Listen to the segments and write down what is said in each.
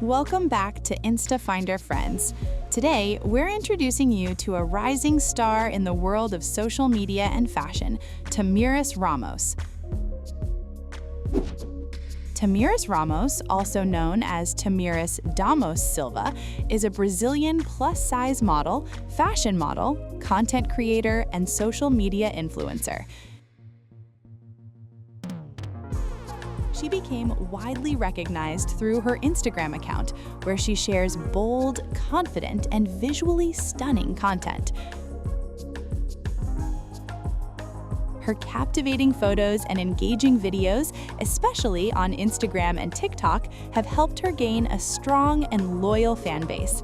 Welcome back to InstaFinder Friends. Today, we're introducing you to a rising star in the world of social media and fashion, Tamiris Ramos. Tamiris Ramos, also known as Tamiris Ramos Silva, is a Brazilian plus-size model, fashion model, content creator, and social media influencer. She became widely recognized through her Instagram account, where she shares bold, confident, and visually stunning content. Her captivating photos and engaging videos, especially on Instagram and TikTok, have helped her gain a strong and loyal fan base.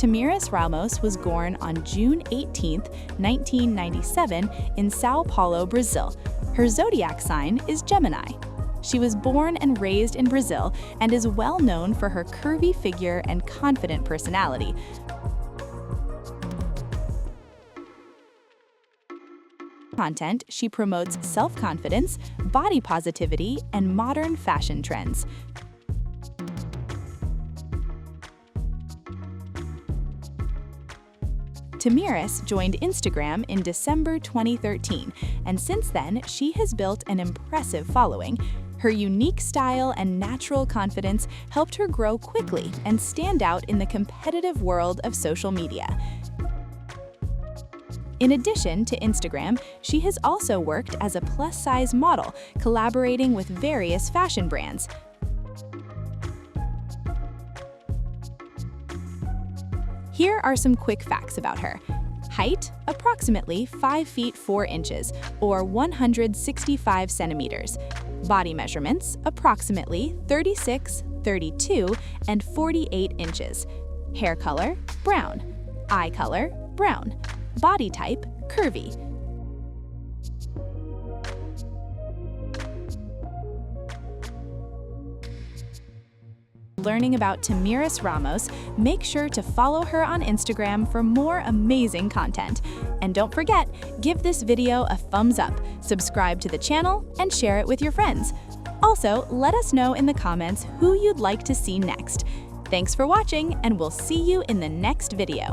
Tamiris Ramos was born on June 18, 1997 in São Paulo, Brazil. Her zodiac sign is Gemini. She was born and raised in Brazil and is well known for her curvy figure and confident personality. Content, she promotes self-confidence, body positivity, and modern fashion trends. Tamiris joined Instagram in December 2013, and since then, she has built an impressive following. Her unique style and natural confidence helped her grow quickly and stand out in the competitive world of social media. In addition to Instagram, she has also worked as a plus-size model, collaborating with various fashion brands. Here are some quick facts about her. Height, approximately 5 feet 4 inches, or 165 centimeters. Body measurements, approximately 36, 32, and 48 inches. Hair color, brown. Eye color, brown. Body type, curvy. Learning about Tamiris Ramos, make sure to follow her on Instagram for more amazing content. And don't forget, give this video a thumbs up, subscribe to the channel, and share it with your friends. Also, let us know in the comments who you'd like to see next. Thanks for watching, and we'll see you in the next video.